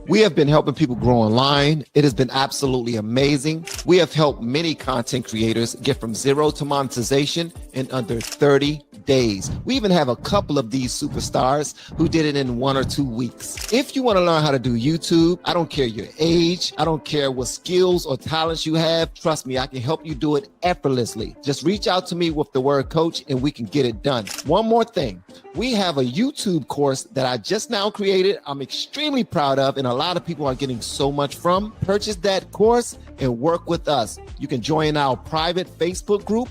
We have been helping people grow online. It has been absolutely amazing. We have helped many content creators get from zero to monetization in under 30 days. We even have a couple of these superstars who did it in 1 or 2 weeks. If you want to learn how to do YouTube, I don't care your age, I don't care what skills or talents you have. Trust me, I can help you do it effortlessly. Just reach out to me with the word coach and we can get it done. One more thing. We have a YouTube course that I just now created. I'm extremely proud of, and a lot of people are getting so much from. Purchase that course and work with us. You can join our private Facebook group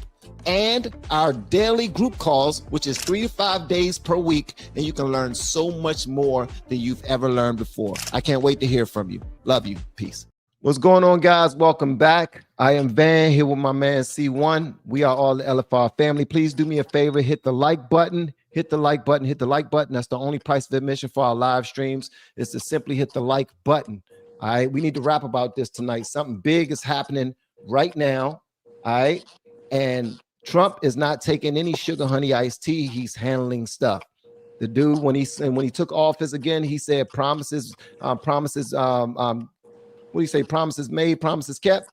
and our daily group calls, which is 3 to 5 days per week, and you can learn so much more than you've ever learned before. I can't wait to hear from you. Love you. Peace. What's going on, guys? Welcome back. I am Van here with my man C1. We are all the LFR family. Please do me a favor, hit the like button. Hit the like button, hit the like button. That's the only price of admission for our live streams is to simply hit the like button. All right, we need to rap about this tonight. Something big is happening right now. All right, and Trump is not taking any sugar honey iced tea. He's handling stuff. The dude, when he took office again, he said promises, what do you say? Promises made, promises kept.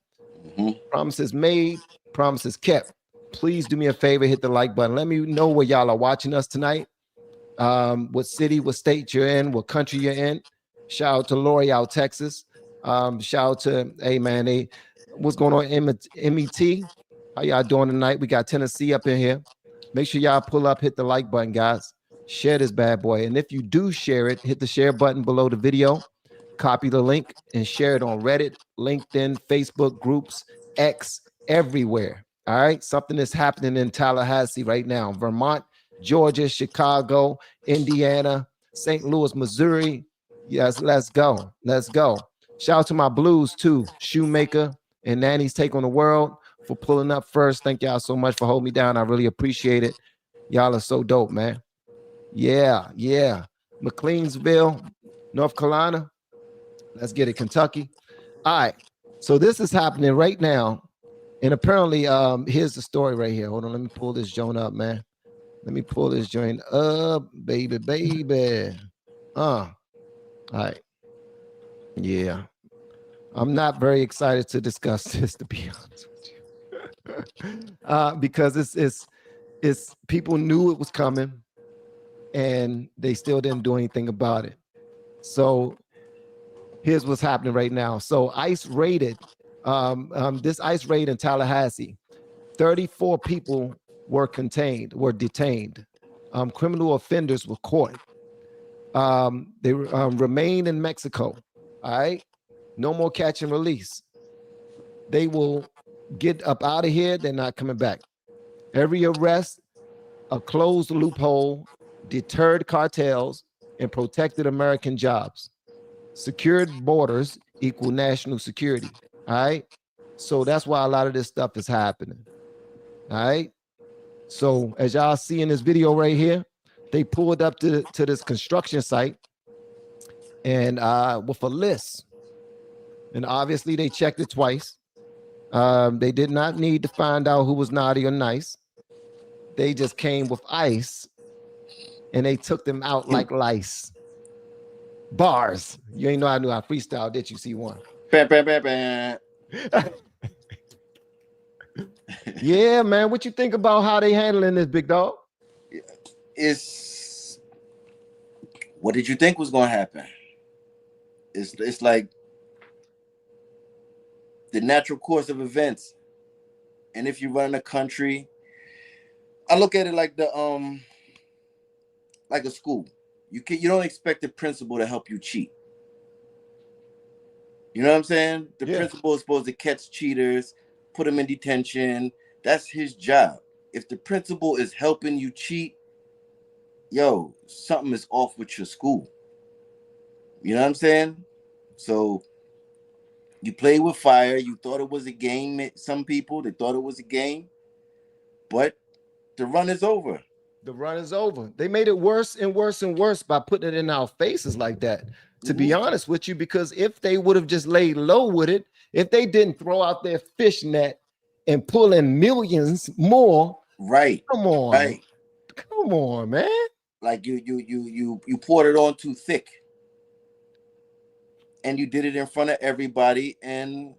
Promises made, promises kept. Please do me a favor, hit the like button. Let me know where y'all are watching us tonight. What city, what state you're in, what country you're in. Shout out to Lori out Texas. Shout out to, hey man, what's going on, MET? How y'all doing tonight? We got Tennessee up in here. Make sure y'all pull up, hit the like button, guys. Share this bad boy. And if you do share it, hit the share button below the video. Copy the link and share it on Reddit, LinkedIn, Facebook groups, X, everywhere. All right, something is happening in Tallahassee right now. Vermont, Georgia, Chicago, Indiana, St. Louis, Missouri. Yes, let's go. Let's go. Shout out to my Blues too, Shoemaker and Nanny's Take on the World for pulling up first. Thank y'all so much for holding me down. I really appreciate it. Y'all are so dope, man. Yeah. McLeansville, North Carolina. Let's get it, Kentucky. All right, so this is happening right now. And apparently, here's the story right here. Hold on, let me pull this joint up, man. Let me pull this joint up, baby. All right. Yeah. I'm not very excited to discuss this, to be honest with you. Because it's people knew it was coming and they still didn't do anything about it. So here's what's happening right now. So ICE raided this ICE raid in Tallahassee. 34 people were detained. Criminal offenders were caught. They remain in Mexico. All right, no more catch and release. They will get up out of here. They're not coming back. Every arrest, a closed loophole, deterred cartels, and protected American jobs. Secured borders equal national security. All right. So that's why a lot of this stuff is happening. All right. So as y'all see in this video right here, they pulled up to this construction site and with a list. And obviously they checked it twice. They did not need to find out who was naughty or nice. They just came with ICE and they took them out like lice. Bars. You ain't know I knew I freestyle, did you, C1? Yeah, man. What you think about how they handling this, big dog? What did you think was going to happen? It's like the natural course of events. And if you run a country, I look at it like like a school. You don't expect the principal to help you cheat. You know what I'm saying? The principal is supposed to catch cheaters, put them in detention. That's his job. If the principal is helping you cheat, yo, something is off with your school. You know what I'm saying? So you play with fire. You thought it was a game. Some people, they thought it was a game. But the run is over. The run is over. They made it worse and worse and worse by putting it in our faces like that, to be honest with you, because if they would have just laid low with it, if they didn't throw out their fish net and pull in millions more, right? Come on, man. Like you poured it on too thick. and you did it in front of everybody, and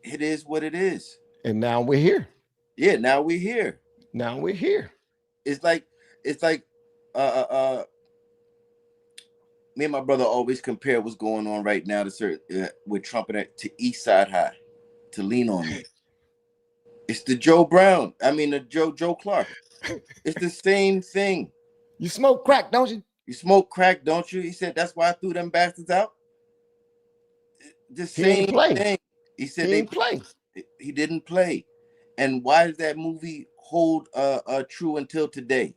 it is what it is. And now we're here. Yeah, now we're here. Now we're here. It's like it's like uh uh uh, me and my brother always compare what's going on right now to with Trump and to East Side High, to Lean on Me. It's the Joe Brown. I mean the Joe Clark. It's the same thing. You smoke crack, don't you? You smoke crack, don't you? He said that's why I threw them bastards out. The He ain't same play. thing. He said He ain't play. he didn't play. And why does that movie hold true until today?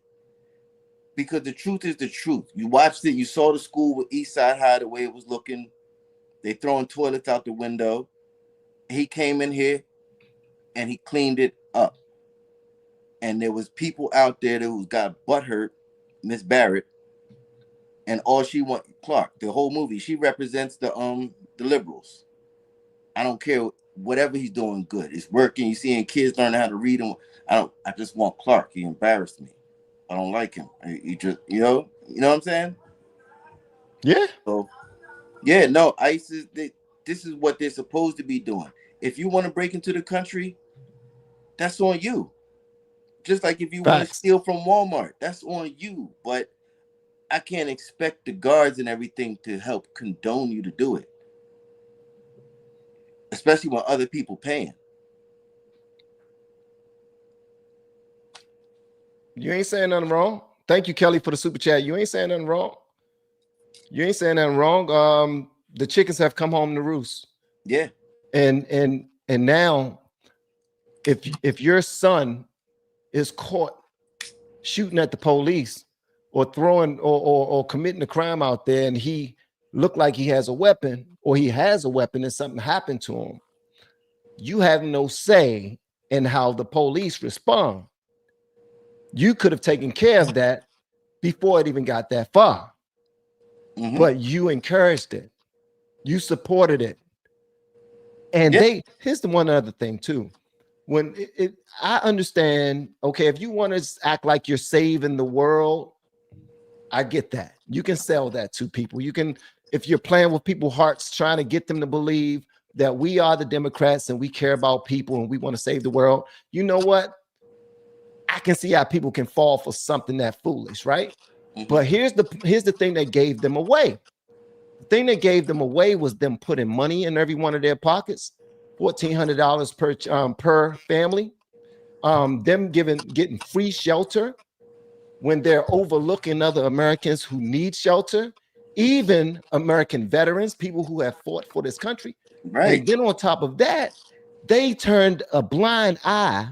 Because the truth is the truth. You watched it, you saw the school with East Side High, the way it was looking. They throwing toilets out the window. He came in here and he cleaned it up. And there was people out there that who got butthurt, Miss Barrett, and all she want Clark, the whole movie, she represents the liberals. I don't care whatever he's doing good. It's working. You seeing kids learning how to read him. I just want Clark. He embarrassed me. I don't like him. He just, you know what I'm saying? Yeah. So, yeah, no, ICE is this is what they're supposed to be doing. If you want to break into the country, that's on you. Just like if you want to steal from Walmart, that's on you. But I can't expect the guards and everything to help condone you to do it, especially when other people paying. You ain't saying nothing wrong. Thank you, Kelly, for the super chat. You ain't saying nothing wrong. You ain't saying nothing wrong. The chickens have come home to roost. Yeah. And now, if your son is caught shooting at the police or throwing or committing a crime out there, and he looked like he has a weapon, or he has a weapon and something happened to him, you have no say in how the police respond. You could have taken care of that before it even got that far. Mm-hmm. But you encouraged it. You supported it. And here's the one other thing too. When I understand, okay, if you want to act like you're saving the world, I get that. You can sell that to people. You can, if you're playing with people's hearts, trying to get them to believe that we are the Democrats and we care about people and we want to save the world. You know what? I can see how people can fall for something that foolish, right? Mm-hmm. But here's the thing that gave them away. The thing that gave them away was them putting money in every one of their pockets, $1,400 per family. Them getting free shelter when they're overlooking other Americans who need shelter, even American veterans, people who have fought for this country. Right. And then on top of that, they turned a blind eye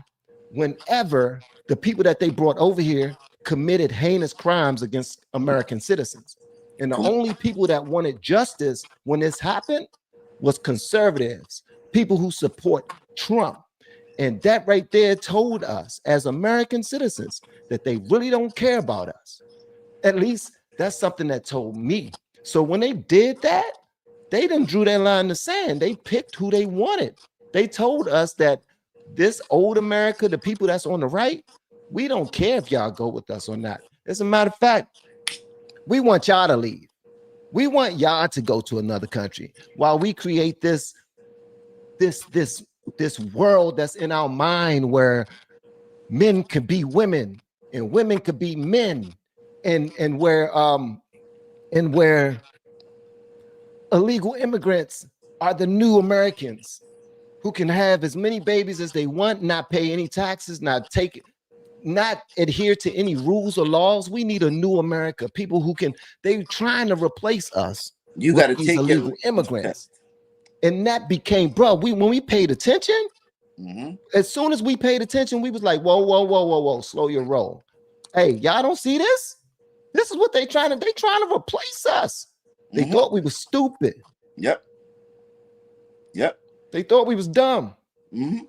whenever the people that they brought over here committed heinous crimes against American citizens. And the only people that wanted justice when this happened was conservatives, people who support Trump. And that right there told us as American citizens that they really don't care about us. At least that's something that told me. So when they did that, they didn't drew that line in the sand. They picked who they wanted. They told us that this old America, the people that's on the right, we don't care if y'all go with us or not. As a matter of fact, we want y'all to leave. We want y'all to go to another country while we create this world that's in our mind where men could be women and women could be men, and where illegal immigrants are the new Americans who can have as many babies as they want, not pay any taxes, not adhere to any rules or laws. We need a new America. People who can, they're trying to replace us. You got to take illegal immigrants. And that became, bro, when we paid attention, mm-hmm. As soon as we paid attention, we was like, whoa, slow your roll. Hey, y'all don't see this? This is what they trying to replace us. They mm-hmm. thought we was stupid. Yep. They thought we was dumb. Mm-hmm.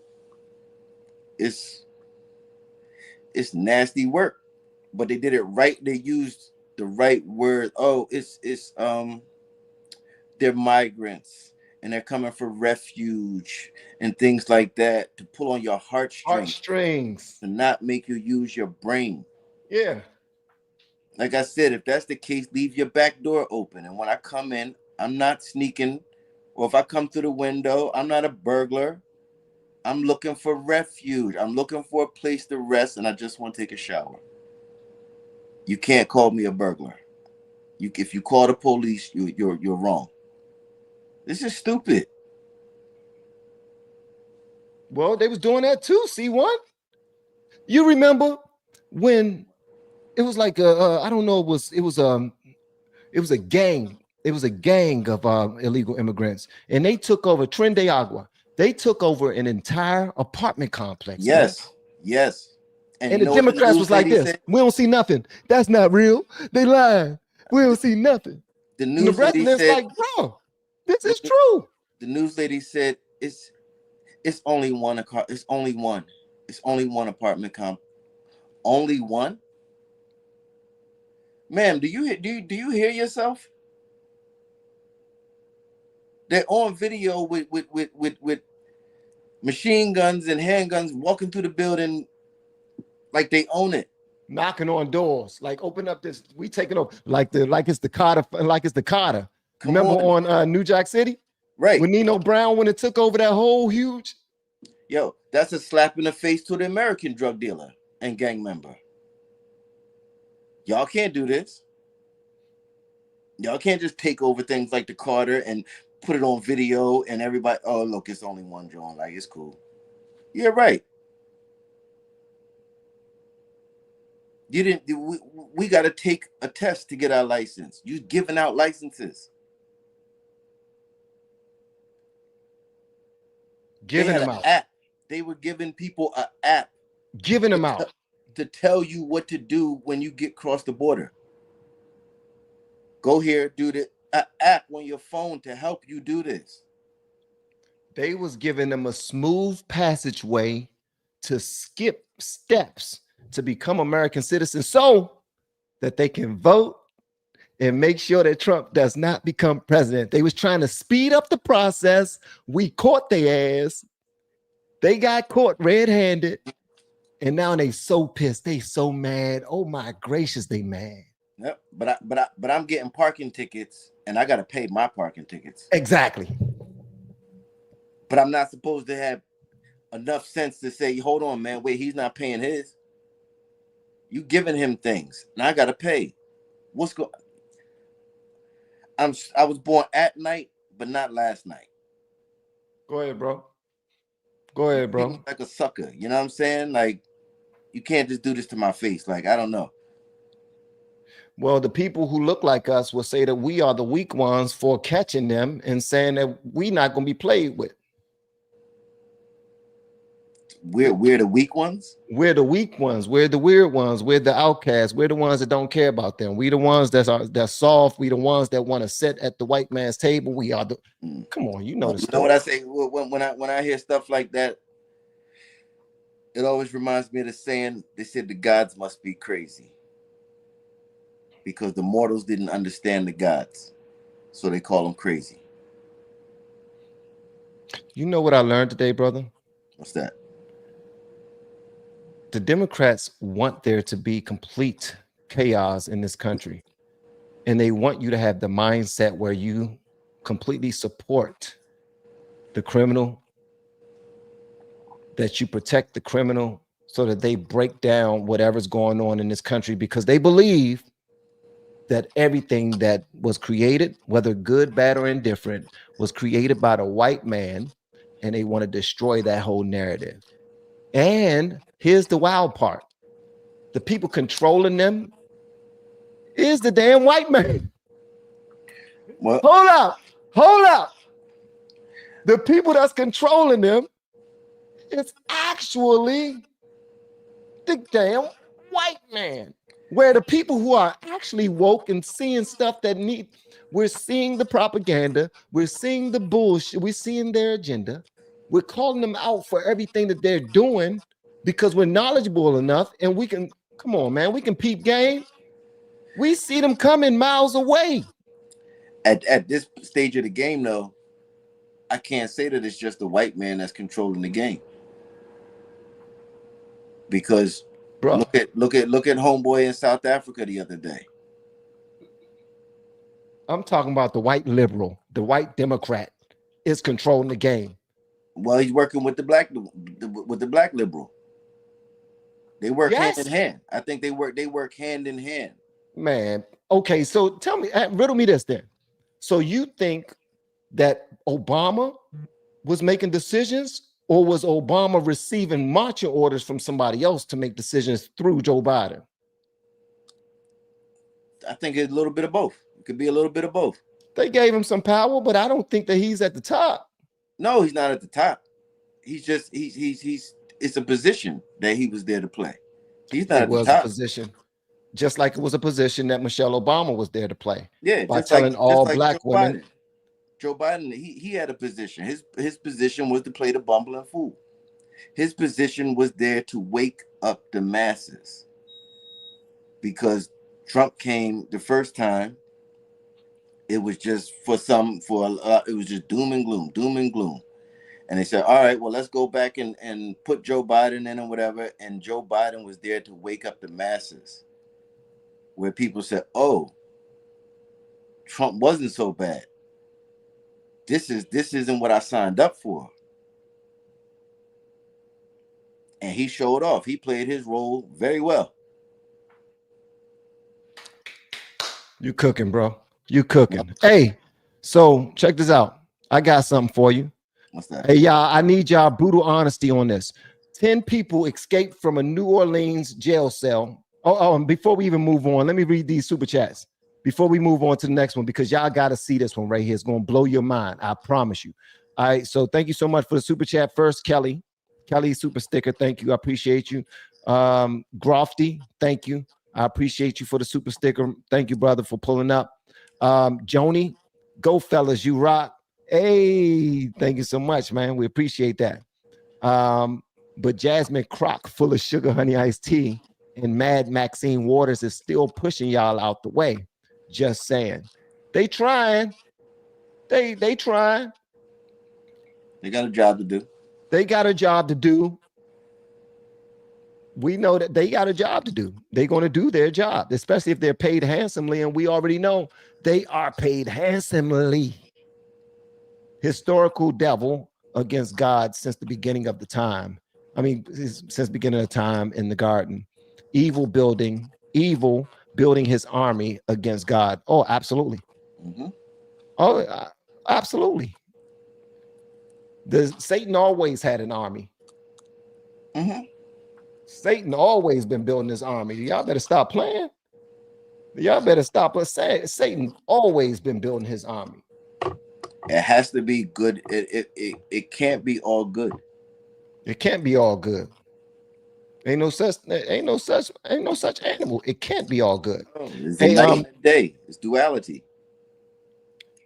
It's nasty work, but they did it right. They used the right word. Oh, they're migrants and they're coming for refuge and things like that to pull on your heartstrings to not make you use your brain. Yeah. Like I said, if that's the case, leave your back door open. And when I come in, I'm not sneaking. Or if I come through the window, I'm not a burglar. I'm looking for refuge. I'm looking for a place to rest, and I just want to take a shower. You can't call me a burglar. If you call the police, you're wrong. This is stupid. Well, they was doing that too. C1. You remember when it was like I don't know, it was a gang. It was a gang of illegal immigrants, and they took over Tren de Agua. They took over an entire apartment complex, bro. Yes, yes. And And you the know what the Democrats news was like lady this: said? we don't see nothing. That's not real. They lying. We don't see nothing. The And the news lady residents said. like, bro, this The, is true. the news lady said it's only one car. It's only one. It's only one apartment comp. Only one. Ma'am, do you hear yourself? They're on video with machine guns and handguns walking through the building like they own it. Knocking on doors, like open up this. We taking over, like it's the Carter, like it's the Carter. Come Remember on, on New Jack City right? when Nino Brown when it took over that whole huge. Yo, that's a slap in the face to the American drug dealer and gang member. Y'all can't do this. Y'all can't just take over things like the Carter and put it on video and everybody. Oh, look, it's only one John. Like it's cool. Yeah, right. You didn't. We got to take a test to get our license. You giving out licenses. Giving They had them an out, app. They were giving people an app giving to, them out. to tell you what to do when you get across the border. Go here, do the app on your phone to help you do this. They was giving them a smooth passageway to skip steps to become American citizens, so that they can vote and make sure that Trump does not become president. They was trying to speed up the process. We caught their ass. They got caught red-handed, and now they so pissed. They so mad. Oh my gracious, they mad. Yep. But I'm getting parking tickets, and I gotta pay my parking tickets. Exactly. But I'm not supposed to have enough sense to say, hold on, man, wait, he's not paying his. You giving him things. Now I gotta pay. What's going? I was born at night, but not last night. Go ahead, bro. Go ahead, Treat me bro. like a sucker. You know what I'm saying? Like you can't just do this to my face. Like I don't know. Well, the people who look like us will say that we are the weak ones for catching them and saying that we not going to be played with. We're the weak ones. We're the weak ones. We're the weird ones. We're the outcasts. We're the ones that don't care about them. We the ones that's soft. We the ones that want to sit at the white man's table. We are the. Come on, you know the You know what story. I say when I hear stuff like that? It always reminds me of the saying. They said the gods must be crazy because the mortals didn't understand the gods, so they call them crazy. You know what I learned today, brother? What's that? The Democrats want there to be complete chaos in this country, and they want you to have the mindset where you completely support the criminal, that you protect the criminal so that they break down whatever's going on in this country, because they believe that everything that was created, whether good, bad, or indifferent, was created by the white man, and they want to destroy that whole narrative. And here's the wild part: the people controlling them is the damn white man. Well, Hold up. The people that's controlling them is actually the damn white man. Where the people who are actually woke and seeing stuff that need, we're seeing the propaganda, we're seeing the bullshit, we're seeing their agenda, we're calling them out for everything that they're doing because we're knowledgeable enough and we can, come on, man, we can peep game. We see them coming miles away. at this stage of the game, though, I can't say that it's just the white man that's controlling the game because Bro, look at homeboy in South Africa the other day. I'm talking about the white liberal, the white Democrat is controlling the game. Well, he's working with the black liberal. They work hand in Yes, hand. I think they work hand in hand. man. Okay, so tell me, riddle me this then. So you think that Obama was making decisions, or was Obama receiving marching orders from somebody else to make decisions through Joe Biden? I think it's a little bit of both. It could be a little bit of both. They gave him some power, but I don't think that he's at the top. No, he's not at the top. He's just he's it's a position that he was there to play. He's not It at the was a top. position, just like it was a position that Michelle Obama was there to play Yeah, by just like telling just all like black Joe women. Biden. Joe Biden, he had a position. His position was to play the bumbling fool. His position was there to wake up the masses. Because Trump came the first time, it was just it was just doom and gloom, doom and gloom. And they said, all right, well, let's go back and put Joe Biden in or whatever. And Joe Biden was there to wake up the masses, where people said, oh, Trump wasn't so bad. This isn't what I signed up for. And he showed off. He played his role very well. You cooking, bro. You cooking. Hey, so check this out. I got something for you. What's that? Hey, y'all, I need y'all brutal honesty on this. 10 people escaped from a New Orleans jail cell. And before we even move on, let me read these super chats before we move on to the next one, because y'all got to see this one right here. It's going to blow your mind. I promise you. All right. So thank you so much for the super chat. First, Kelly super sticker. Thank you. I appreciate you. Grofty, thank you. I appreciate you for the super sticker. Thank you, brother, for pulling up. Joni, go fellas, you rock. Hey, thank you so much, man. We appreciate that. But Jasmine Crock, full of sugar honey iced tea, and Mad Maxine Waters is still pushing y'all out the way. Just saying. They trying. They trying. They got a job to do. They got a job to do. We know that they got a job to do. They're going to do their job, especially if they're paid handsomely. And we already know they are paid handsomely. Historical devil against God since the beginning of the time. I mean, since beginning of time in the garden. Evil building his army against God. Oh, absolutely. Mm-hmm. Oh, absolutely. Satan always had an army. Mm-hmm. Satan always been building his army. Y'all better stop playing. Y'all better stop us saying Satan always been building his army. It has to be good. It can't be all good. It can't be all good. Ain't no such animal. It can't be all good. Oh, it's Hey, a night and day. It's duality.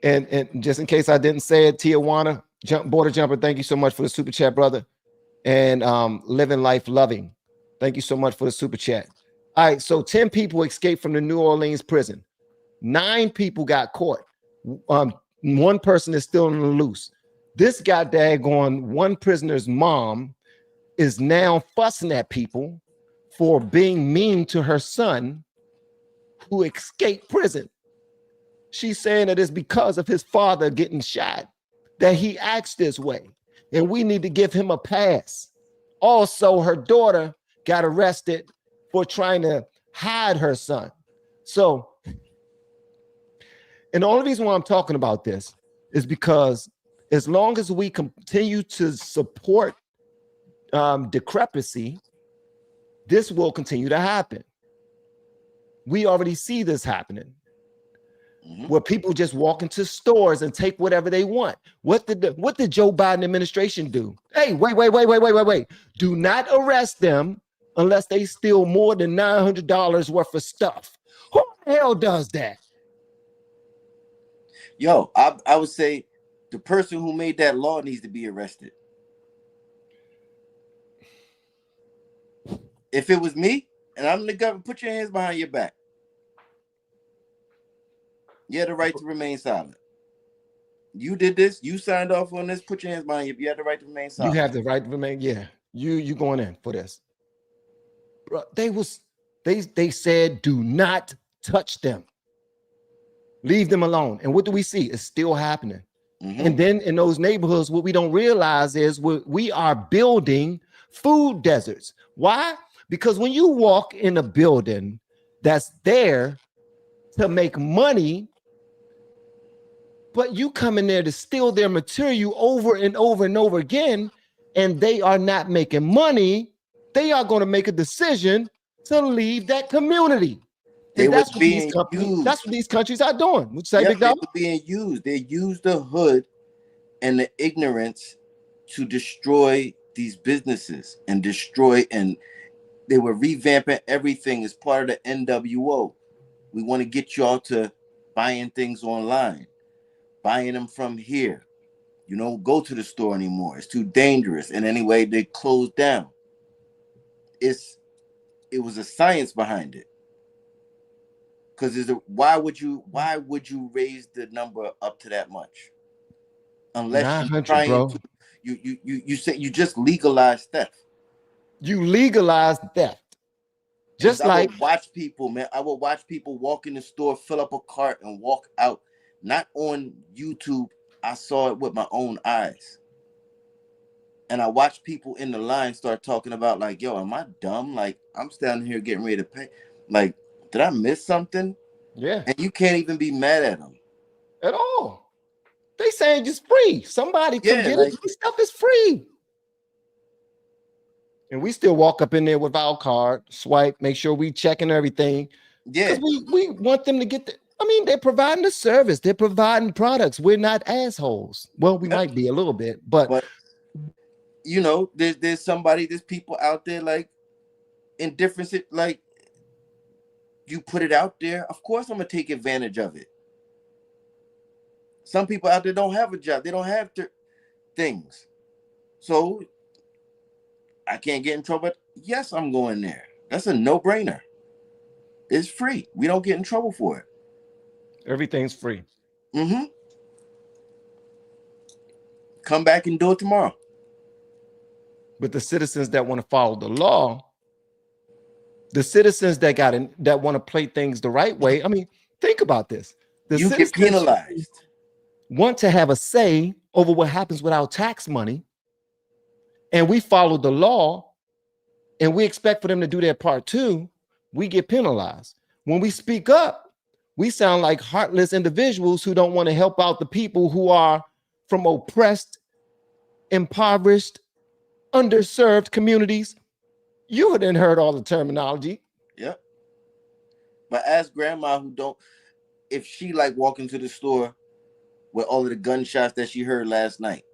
And just in case I didn't say it, Tijuana border jumper, thank you so much for the super chat, brother. And living life loving, thank you so much for the super chat. All right, so 10 people escaped from the New Orleans prison. 9 people got caught. One person is still on the loose. This guy daggone one prisoner's mom is now fussing at people for being mean to her son who escaped prison. She's saying that it's because of his father getting shot that he acts this way, and we need to give him a pass. Also, her daughter got arrested for trying to hide her son. So, and the only reason why I'm talking about this is because as long as we continue to support decrepancy, this will continue to happen. We already see this happening. Mm-hmm. Where people just walk into stores and take whatever they want. What did Joe Biden administration do? Hey, wait. Do not arrest them unless they steal more than $900 worth of stuff. Who the hell does that? Yo, I would say the person who made that law needs to be arrested. If it was me and I'm the government, put your hands behind your back. You had the right to remain silent. You did this. You signed off on this. Put your hands behind you. You had the right to remain silent. You have the right to remain. Yeah, you going in for this, bro? They said do not touch them. Leave them alone. And what do we see? It's still happening. Mm-hmm. And then in those neighborhoods, what we don't realize is we are building food deserts. Why? Because when you walk in a building that's there to make money, but you come in there to steal their material over and over and over again, and they are not making money, they are going to make a decision to leave that community. They And were that's what these being companies, used. that's what these countries are doing. Would you say, Yep, Big they Dog? were being used. They used the hood and the ignorance to destroy these businesses and destroy, and they were revamping everything as part of the NWO. We want to get y'all to buying things online, buying them from here. You don't go to the store anymore. It's too dangerous. And anyway, they closed down. It was a science behind it. Because why would you raise the number up to that much? Unless you're 900, trying bro. to you say you just legalize theft. You legalize theft. Because Just I like, would watch people, man. I would watch people walk in the store, fill up a cart, and walk out. Not on YouTube. I saw it with my own eyes. And I watched people in the line start talking about, like, yo, am I dumb? Like, I'm standing here getting ready to pay. Like, did I miss something? yeah, And you can't even be mad at them. at all. They saying it's free. Somebody come Yeah, get it. like, This stuff is free. And we still walk up in there with our card, swipe, make sure we checking everything. Because yeah, we want them to get the, I mean, they're providing a service, they're providing products. We're not assholes. Well, we yep. might be a little bit, but But there's people out there like in different like you put it out there. Of course, I'm gonna take advantage of it. Some people out there don't have a job, they don't have things, so I can't get in trouble. But yes, I'm going there. That's a no-brainer. It's free. We don't get in trouble for it. everything's free. Mm-hmm. Come back and do it tomorrow. But the citizens that want to follow the law, the citizens that that want to play things the right way. I mean, think about this. The You get citizens penalized. want to have a say over what happens with our tax money, and we follow the law, and we expect for them to do their part too. We get penalized. When we speak up, we sound like heartless individuals who don't want to help out the people who are from oppressed, impoverished, underserved communities. You had heard all the terminology. Yep. But ask grandma who don't, if she like walk into the store with all of the gunshots that she heard last night.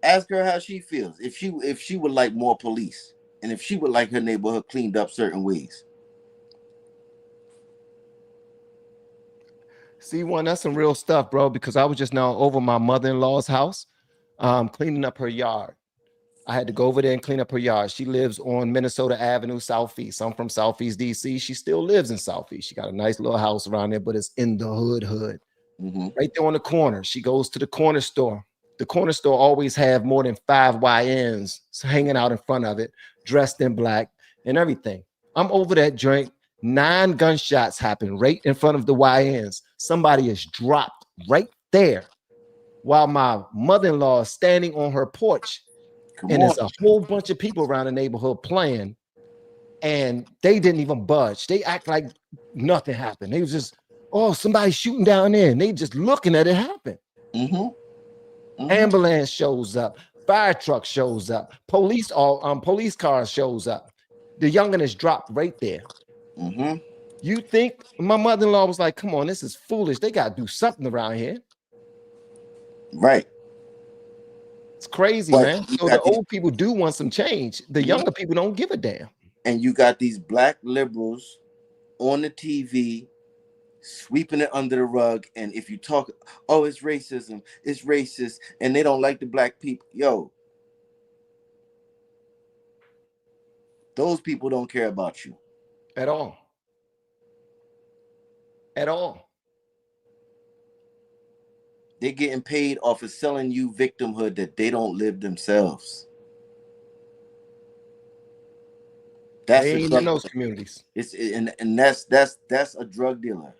Ask her how she feels. If she would like more police, and if she would like her neighborhood cleaned up certain ways. See, one, that's some real stuff, bro, because I was just now over my mother-in-law's house, cleaning up her yard. I had to go over there and clean up her yard. She lives on Minnesota Avenue, Southeast. I'm from Southeast DC. She still lives in Southeast. She got a nice little house around there, but it's in the hood. Mm-hmm. Right there on the corner. She goes to the corner store. The corner store always have more than 5 YNs hanging out in front of it, dressed in black and everything. I'm over that joint. 9 gunshots happen right in front of the YNs. Somebody is dropped right there while my mother-in-law is standing on her porch. Come And on. there's a whole bunch of people around the neighborhood playing, and they didn't even budge. They act like nothing happened. They was just, oh, somebody's shooting down there, and they just looking at it happen. Mm-hmm. Mm-hmm. Ambulance shows up, fire truck shows up, police cars shows up. The youngin is dropped right there. Mm-hmm. You think my mother-in-law was like, come on, this is foolish. They got to do something around here. Right. It's crazy, But man. So the old people do want some change. The younger people don't give a damn. And you got these black liberals on the TV sweeping it under the rug. And if you talk, oh, it's racism, it's racist, and they don't like the black people. Yo, those people don't care about you. At all. At all. They're getting paid off of selling you victimhood that they don't live themselves. That's They a ain't drug in those dealer. communities. It's and that's a drug dealer.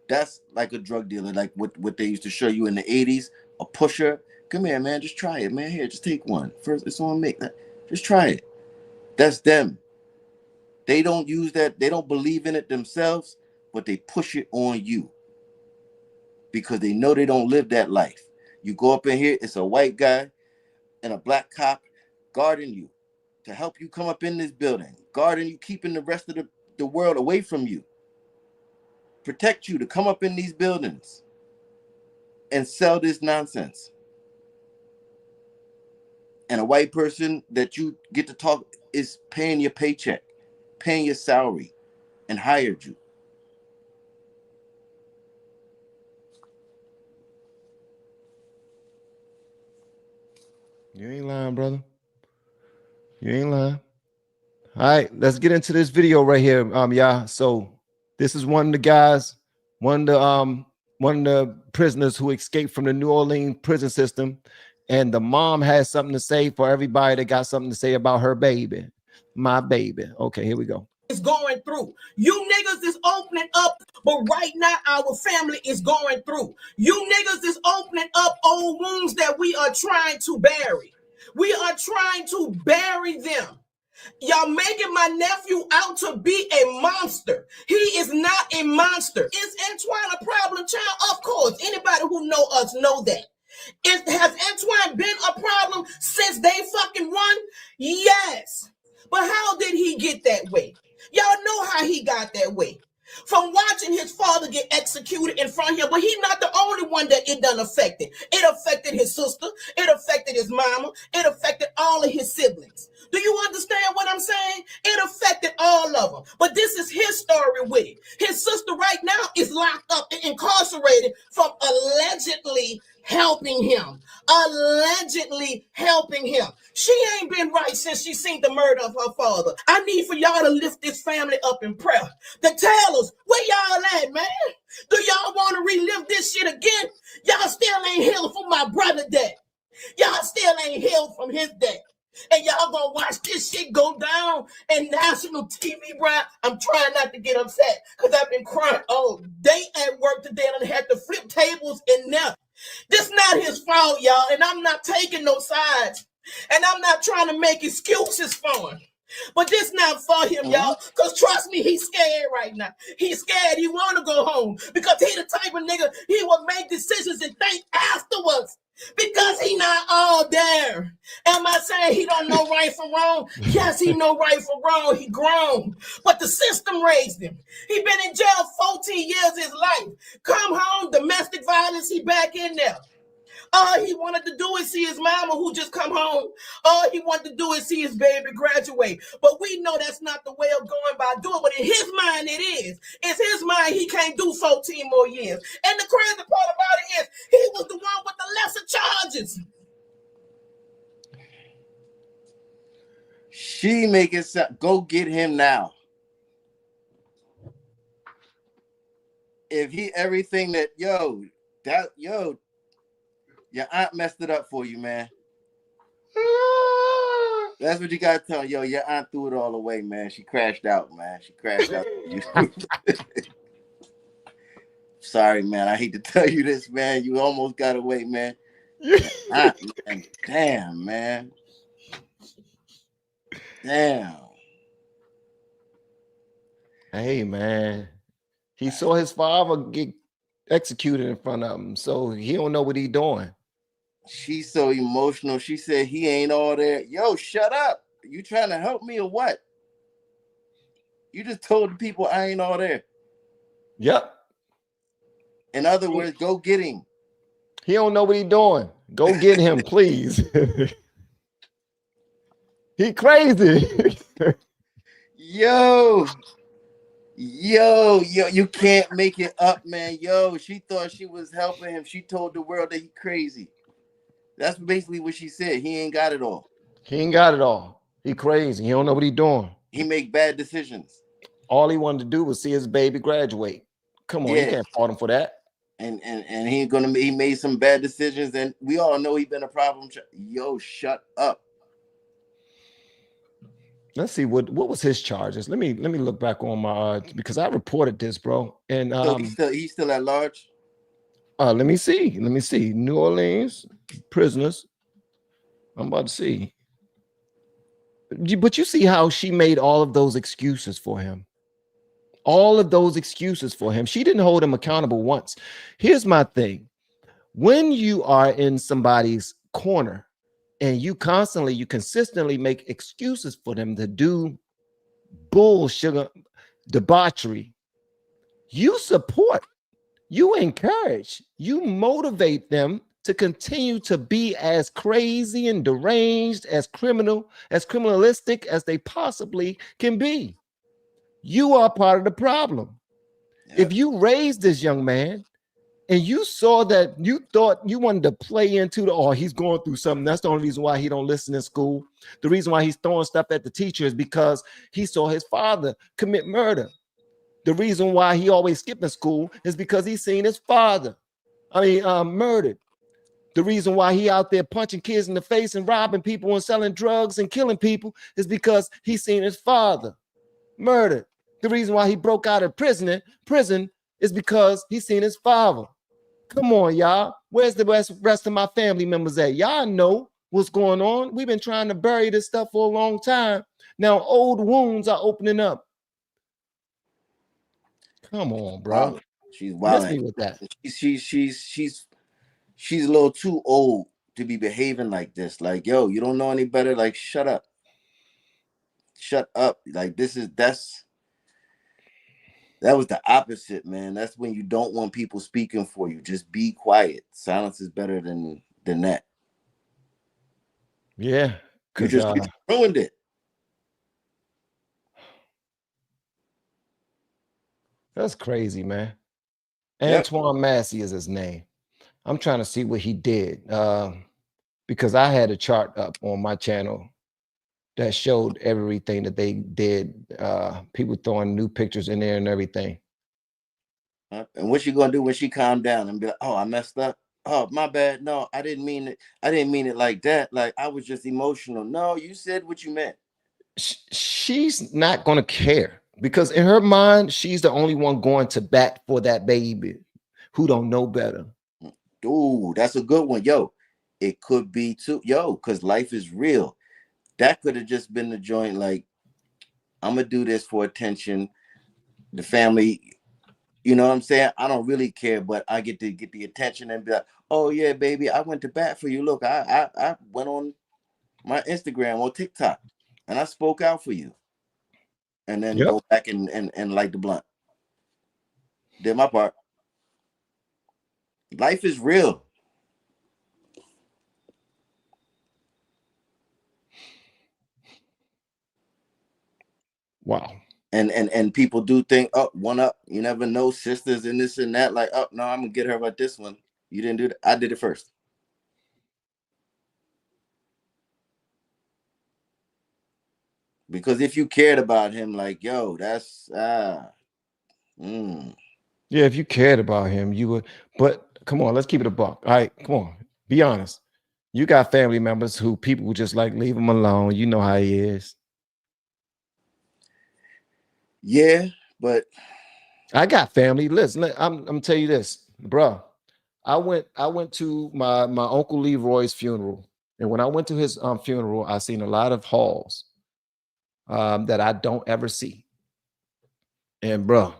That's like a drug dealer, like what they used to show you in the 80s, a pusher. Come here, man, just try it, man. Here, just take one. First, it's on me. Just try it. That's them. They don't use that. They don't believe in it themselves, but they push it on you because they know they don't live that life. You go up in here, it's a white guy and a black cop guarding you to help you come up in this building, guarding you, keeping the rest of the world away from you, protect you to come up in these buildings and sell this nonsense. And a white person that you get to talk is paying your paycheck, paying your salary, and hired you. You ain't lying, brother. You ain't lying. All right, let's get into this video right here. Yeah. So this is one of the guys, one of the prisoners who escaped from the New Orleans prison system. And the mom has something to say for everybody that got something to say about her baby. My baby. Okay, here we go. Is going through. You niggas is opening up, but right now our family is going through. You niggas is opening up old wounds that we are trying to bury. We are trying to bury them. Y'all making my nephew out to be a monster. He is not a monster. Is Antoine a problem child? Of course. Anybody who know us know that. Has Antoine been a problem since they fucking won? Yes. But how did he get that way? Y'all know how he got that way. From watching his father get executed in front of him, but he's not the only one that it done affected. It affected his sister. It affected his mama. It affected all of his siblings. Do you understand what I'm saying? It affected all of them. But this is his story with it. His sister right now is locked up and incarcerated from allegedly helping him. Allegedly helping him. She ain't been right since she seen the murder of her father. I need for y'all to lift this family up in prayer. To tell us, where y'all at, man? Do y'all want to relive this shit again? Y'all still ain't healed from my brother death. Y'all still ain't healed from his death. And y'all gonna watch this shit go down in national TV, bro. I'm trying not to get upset because I've been crying all day at work today and I had to flip tables and now. This not his fault, y'all, and I'm not taking no sides. And I'm not trying to make excuses for him. But this not for him, y'all. Because trust me, he's scared right now. He's scared. He want to go home. Because he the type of nigga, he will make decisions and think afterwards. Because he not all there. Am I saying he don't know right from wrong? Yes, he know right from wrong. He grown. But the system raised him. He been in jail 14 years of his life. Come home, domestic violence, he back in there. All he wanted to do is see his mama who just come home. All he wanted to do is see his baby graduate. But we know that's not the way of going by doing. But in his mind, it is. It's his mind he can't do 14 more years. And the crazy part about it is he was the one with the lesser charges. She make it sound, go get him now. If he everything that your aunt messed it up for you, man. That's what you gotta tell her. Yo, your aunt threw it all away, man. She crashed out, man. She crashed out. Sorry, man. I hate to tell you this, man. You almost got away, man. Aunt, man. Damn, man. Damn. Hey, man. He saw his father get executed in front of him, so he don't know what he doing. She's so emotional. She said he ain't all there. Yo, shut up. You trying to help me or what? You just told the people I ain't all there. Yep. In other words, go get him. He don't know what he doing. Go get him, please. He crazy. Yo, you can't make it up, man. Yo, she thought she was helping him. She told the world that he crazy. That's basically what she said. He ain't got it all. He ain't got it all. He crazy. He don't know what he doing. He make bad decisions. All he wanted to do was see his baby graduate. Come on, you can't fault him for that. And he made some bad decisions, and we all know he been a problem. Yo, shut up. Let's see what was his charges. Let me look back on my because I reported this, bro. And So he's still at large. let me see. Let me see. New Orleans prisoners. I'm about to see. But you see how she made all of those excuses for him. All of those excuses for him. She didn't hold him accountable once. Here's my thing. When you are in somebody's corner and you consistently make excuses for them to do bullshit, debauchery, you support, you encourage, you motivate them to continue to be as crazy and deranged, as criminalistic as they possibly can be. You are part of the problem. Yeah. If you raised this young man and you saw that, you thought you wanted to play into he's going through something. That's the only reason why he don't listen in school. The reason why he's throwing stuff at the teacher is because he saw his father commit murder. The reason why he always skipping school is because he's seen his father, murdered. The reason why he out there punching kids in the face and robbing people and selling drugs and killing people is because he's seen his father murdered. The reason why he broke out of prison is because he's seen his father. Come on, y'all. Where's the rest of my family members at? Y'all know what's going on. We've been trying to bury this stuff for a long time. Now old wounds are opening up. Come on, bro. She's Miss wild. me with that. She's a little too old to be behaving like this. Like, yo, you don't know any better. Like, shut up. Shut up. Like, that was the opposite, man. That's when you don't want people speaking for you. Just be quiet. Silence is better than that. Yeah, you just ruined it. That's crazy, man. Yep. Antoine Massey is his name. I'm trying to see what he did because I had a chart up on my channel that showed everything that they did. People throwing new pictures in there and everything. And what you gonna do when she calmed down and be like, "Oh, I messed up. Oh, my bad. No, I didn't mean it. I didn't mean it like that. Like, I was just emotional." No, you said what you meant. She's not gonna care because in her mind, she's the only one going to bat for that baby who don't know better. Dude, that's a good one. Yo, it could be too. Yo, because life is real. That could have just been the joint. Like, I'm gonna do this for attention. The family, you know what I'm saying? I don't really care, but I get to get the attention and be like, "Oh yeah, baby, I went to bat for you. Look, I went on my Instagram or TikTok and I spoke out for you." And then go back and light the blunt. Did my part. Life is real. Wow. And people do think, oh, one up. You never know, sisters and this and that. Like, oh no, I'm gonna get her about this one. You didn't do that. I did it first. Because if you cared about him, like, yo, that's Yeah, if you cared about him, you would. But come on, let's keep it a buck. All right, come on, be honest. You got family members who people would just like leave him alone. You know how he is. Yeah, but I got family. Listen, I'm tell you this, bro. I went to my uncle Leroy's funeral, and when I went to his funeral, I seen a lot of halls that I don't ever see. And bro,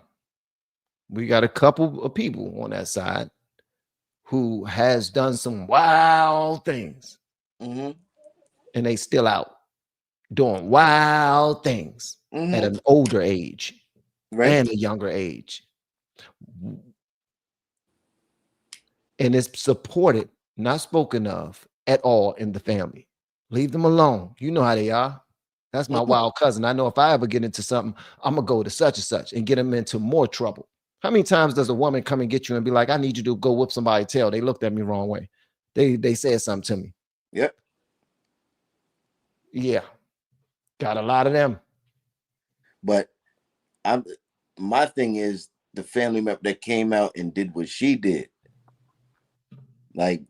we got a couple of people on that side who has done some wild things, and they still out doing wild things at an older age and a younger age. And it's supported, not spoken of at all in the family. Leave them alone. You know how they are. That's my wild cousin. I know if I ever get into something, I'm going to go to such and such and get them into more trouble. How many times does a woman come and get you and be like, I need you to go whip somebody's tail? They looked at me wrong way. They said something to me. Yep. Yeah. Got a lot of them. But my thing is the family member that came out and did what she did. Like,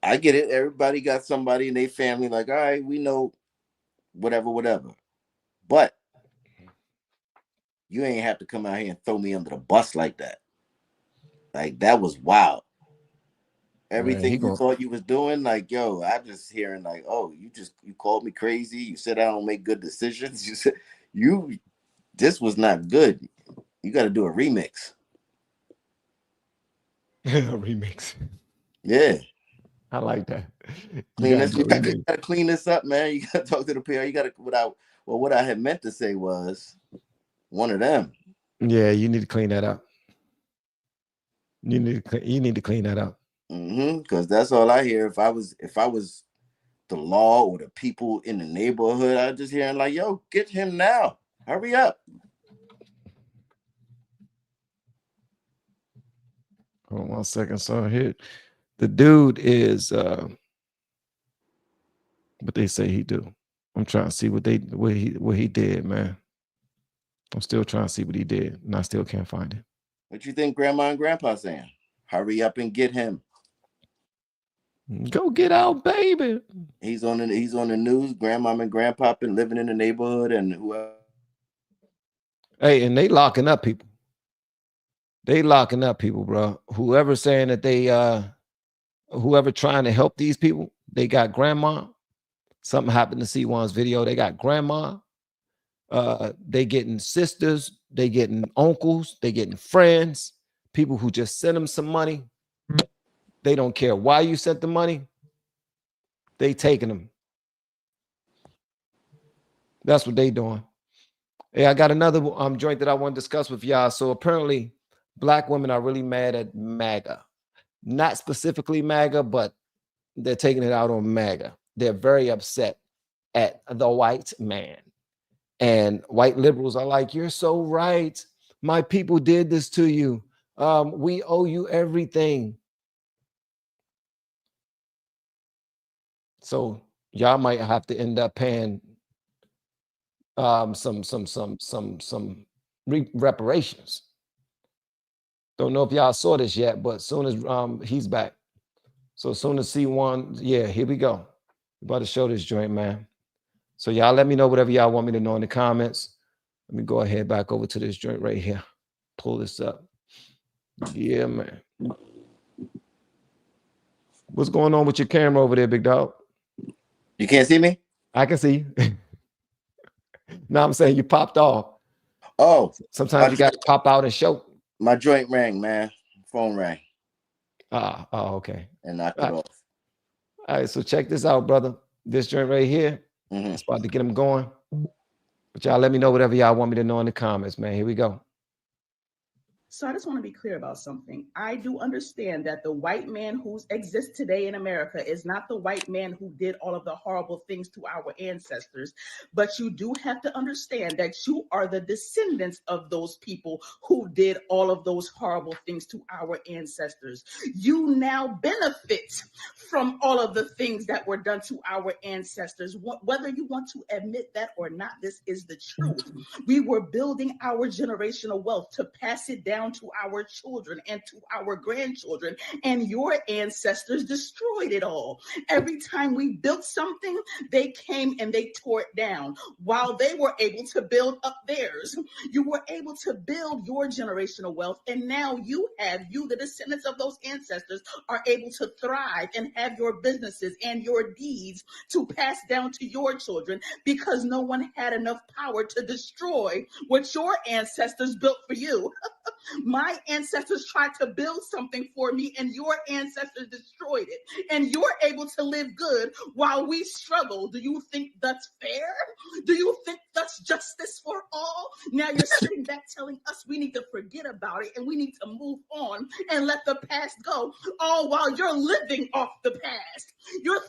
I get it. Everybody got somebody in their family, like, all right, we know whatever. But you ain't have to come out here and throw me under the bus like that. Like, that was wild. Everything you thought you was doing, like, yo, I just hearing like, oh, you called me crazy. You said I don't make good decisions. You said this was not good. You got to do a remix. A remix. Yeah. I like that. You gotta clean this up, man. You gotta talk to the PR. You gotta what I had meant to say was one of them. Yeah, you need to clean that up. You need to clean that up. Because that's all I hear. If I was the law or the people in the neighborhood, I just hearing like, yo, get him now. Hurry up. Hold on 1 second. So here, the dude is what they say he do. I'm trying to see what he did, man. I'm still trying to see what he did, and I still can't find it. What you think Grandma and Grandpa saying? Hurry up and get him. Go get out, baby. He's on the news. Grandma and Grandpa been living in the neighborhood, and whoever. Hey, and they locking up people. They locking up people, bro. Whoever saying that whoever trying to help these people, they got grandma. Something happened to see one's video. They got grandma. They getting sisters. They getting uncles. They getting friends. People who just send them some money. They don't care why you sent the money. They taking them. That's what they doing. Hey, I got another joint that I want to discuss with y'all. So apparently, Black women are really mad at MAGA. Not specifically MAGA, but they're taking it out on MAGA. They're very upset at the white man. And white liberals are like, you're so right. My people did this to you. We owe you everything. So y'all might have to end up paying some reparations. Don't know if y'all saw this yet, but as soon as he's back. So as soon as C1, yeah, here we go. We're about to show this joint, man. So y'all let me know whatever y'all want me to know in the comments. Let me go ahead back over to this joint right here. Pull this up. Yeah, man. What's going on with your camera over there, big dog? You can't see me? I can see you. No, I'm saying you popped off. Oh. Sometimes you got to pop out and show. My joint rang, man. Phone rang. Oh, okay. And knocked it off. All right, so check this out, brother. This joint right here. It's about to get him going. But y'all let me know whatever y'all want me to know in the comments, man. Here we go. So I just want to be clear about something. I do understand that the white man who exists today in America is not the white man who did all of the horrible things to our ancestors, but you do have to understand that you are the descendants of those people who did all of those horrible things to our ancestors. You now benefit from all of the things that were done to our ancestors. Whether you want to admit that or not, this is the truth. We were building our generational wealth to pass it down to our children and to our grandchildren, and your ancestors destroyed it all. Every time we built something, they came and they tore it down while they were able to build up theirs. You were able to build your generational wealth, and now you, the descendants of those ancestors, are able to thrive and have your businesses and your deeds to pass down to your children because no one had enough power to destroy what your ancestors built for you. My ancestors tried to build something for me and your ancestors destroyed it. And you're able to live good while we struggle. Do you think that's fair? Do you think that's justice for all? Now you're sitting back telling us we need to forget about it and we need to move on and let the past go, all while you're living off the past. You're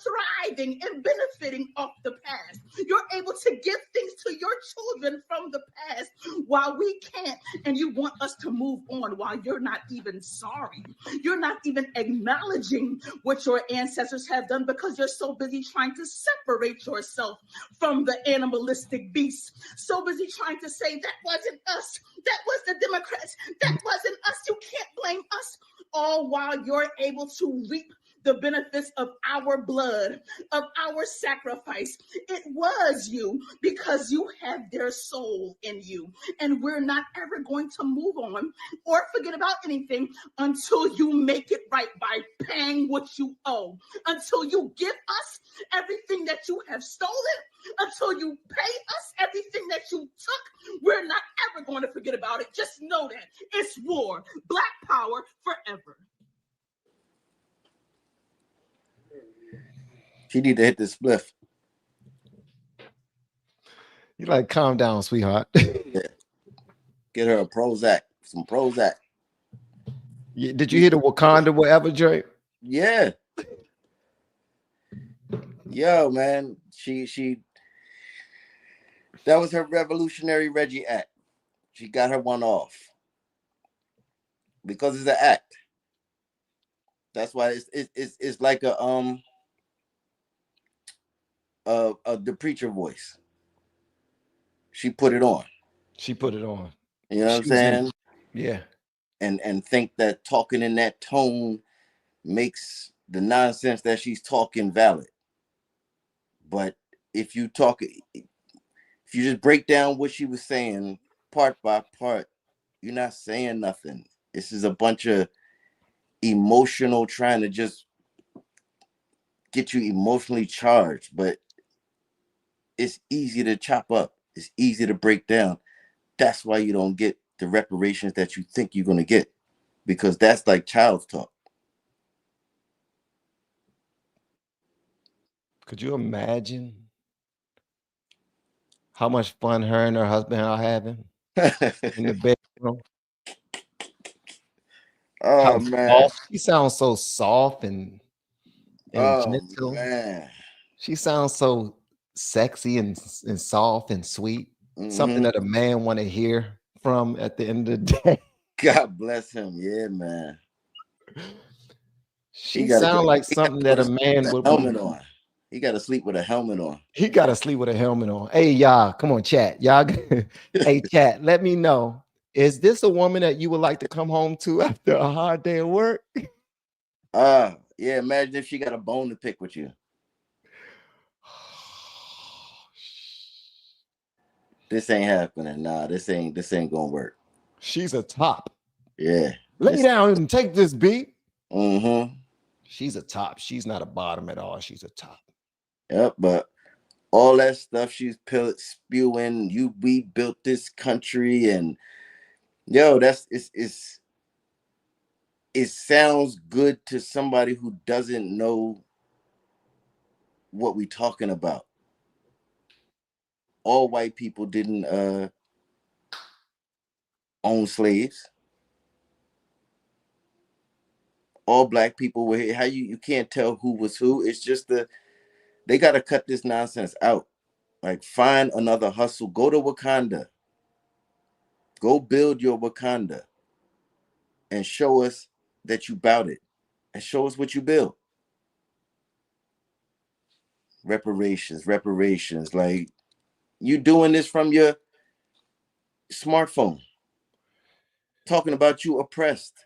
thriving and benefiting off the past. You're able to give things to your children from the past while we can't, and you want us to move on while you're not even sorry. You're not even acknowledging what your ancestors have done because you're so busy trying to separate yourself from the animalistic beast. So busy trying to say that wasn't us, that was the Democrats, that wasn't us, you can't blame us, all while you're able to reap the benefits of our blood, of our sacrifice. It was you because you have their soul in you. And we're not ever going to move on or forget about anything until you make it right by paying what you owe, until you give us everything that you have stolen, until you pay us everything that you took. We're not ever going to forget about it. Just know that it's war, Black power forever. She need to hit this spliff. You like, calm down, sweetheart. Yeah. Get her a Prozac, some Prozac. Did you hear the Wakanda whatever, Dre? Yeah. Yo, man, she that was her Revolutionary Reggie act. She got her one off because it's an act. That's why it's like the preacher voice. She put it on. She put it on. You know what I'm saying? Yeah. And think that talking in that tone makes the nonsense that she's talking valid. But if you just break down what she was saying part by part, you're not saying nothing. This is a bunch of emotional trying to just get you emotionally charged, but it's easy to chop up. It's easy to break down. That's why you don't get the reparations that you think you're going to get, because that's like child's talk. Could you imagine how much fun her and her husband are having in the bedroom? Oh, man. She sounds so soft and gentle. Man. She sounds so sexy and soft and sweet. Something that a man want to hear from at the end of the day. God bless him. Yeah, man. She sounds like something that a man would helmet on. He got to sleep with a helmet on. He got to sleep with a helmet on. Hey, y'all, come on, chat. Y'all, hey, chat, let me know. Is this a woman that you would like to come home to after a hard day of work? Yeah, imagine if she got a bone to pick with you. This ain't happening. Nah, this ain't gonna work. She's a top. Yeah. Lay down and take this beat. Mm-hmm. She's a top. She's not a bottom at all. She's a top. Yep, but all that stuff she's spewing, we built this country, and yo, it sounds good to somebody who doesn't know what we talking about. All white people didn't own slaves. All black people were here. How you can't tell who was who. It's just they got to cut this nonsense out. Like, find another hustle. Go to Wakanda. Go build your Wakanda and show us that you bout it, and show us what you build. Reparations. Like, you doing this from your smartphone, talking about you oppressed.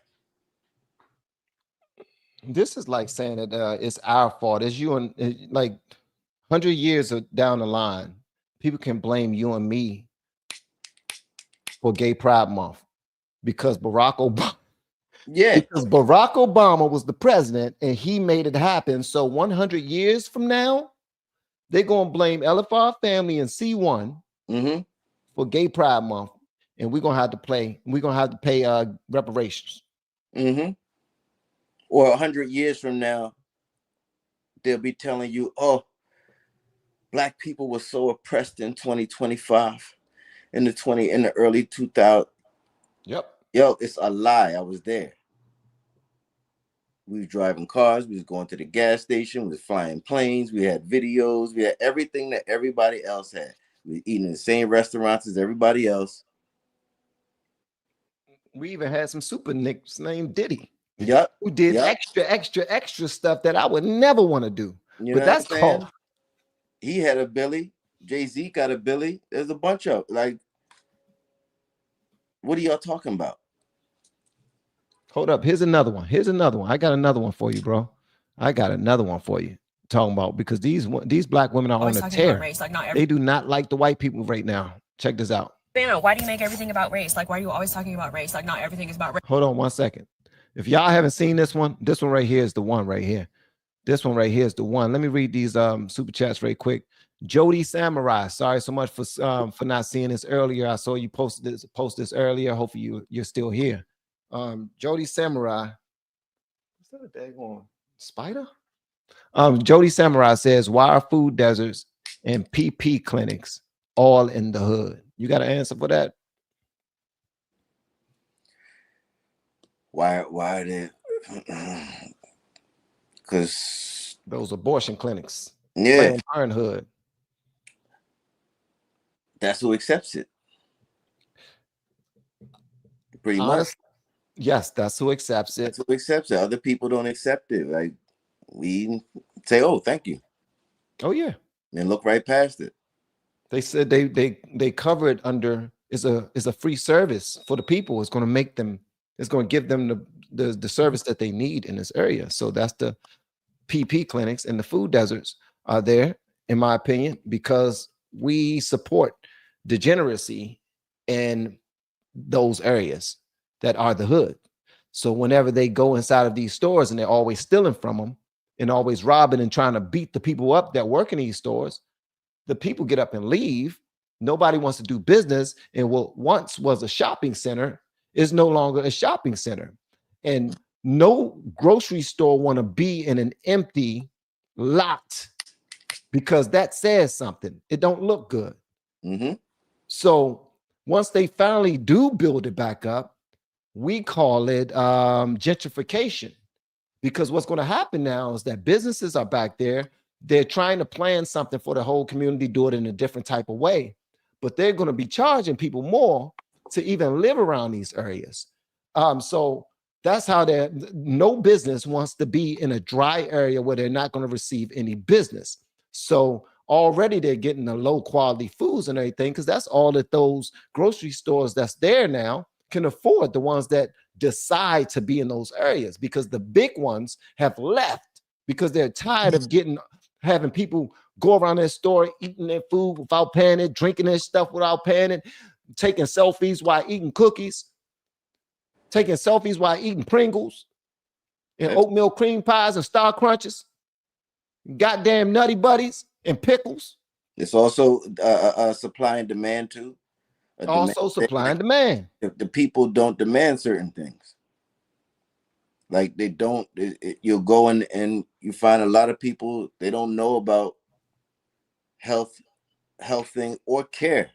This is like saying that it's our fault. It's you and like 100 years down the line, people can blame you and me for Gay Pride Month because Barack Obama. Yeah, because Barack Obama was the president and he made it happen. So 100 years from now, they're gonna blame LFR family and C1 for Gay Pride Month, and we're gonna have to pay reparations. Or 100 years from now, they'll be telling you, oh, black people were so oppressed in 2025, in the early 2000s. Yep. Yo, it's a lie. I was there. We was driving cars. We was going to the gas station. We was flying planes. We had videos. We had everything that everybody else had. We were eating in the same restaurants as everybody else. We even had some super nicks named Diddy. Yep. Who did extra stuff that I would never want to do. You but that's called. He had a Billy. Jay-Z got a Billy. There's a bunch of, like, what are y'all talking about? Hold up. Here's another one. I got another one for you, bro. I got another one for you. Talking about because these black women are on a tear. Race, like they do not like the white people right now. Check this out. Why do you make everything about race? Like, why are you always talking about race? Like, not everything is about race. Hold on 1 second. If y'all haven't seen this one right here is the one right here. This one right here is the one. Let me read these super chats very quick. Jody Samurai, sorry so much for not seeing this earlier. I saw you post this earlier. Hopefully you're still here. Jody Samurai. Is that a daggone spider? Jody Samurai says, why are food deserts and PP clinics all in the hood? You got an answer for that? Why are they? Because those abortion clinics. Yeah. Planned Parenthood. That's who accepts it. Pretty much. Yes, that's who accepts it. That's who accepts it. Other people don't accept it. Like, we say, oh, thank you. Oh, yeah. And look right past it. They said they cover it under is a free service for the people. It's going to make them, it's going to give them the service that they need in this area. So that's the PP clinics, and the food deserts are there, in my opinion, because we support degeneracy in those areas that are the hood. So whenever they go inside of these stores and they're always stealing from them and always robbing and trying to beat the people up that work in these stores, the people get up and leave. Nobody wants to do business. And what once was a shopping center is no longer a shopping center. And no grocery store want to be in an empty lot because that says something. It don't look good. Mm-hmm. So once they finally do build it back up, we call it gentrification, because what's going to happen now is that businesses are back there. They're trying to plan something for the whole community, do it in a different type of way, but they're going to be charging people more to even live around these areas. So that's how no business wants to be in a dry area where they're not going to receive any business. So already they're getting the low quality foods and everything, because that's all that those grocery stores that's there now can afford, the ones that decide to be in those areas, because the big ones have left because they're tired of having people go around their store eating their food without paying it, drinking their stuff without paying it, taking selfies while eating cookies, taking selfies while eating Pringles and oatmeal cream pies and Star Crunches, goddamn Nutty Buddies and pickles. It's also supply and demand too. Also supply and demand. The people don't demand certain things. Like they don't, you'll go in and you find a lot of people, they don't know about health thing or care.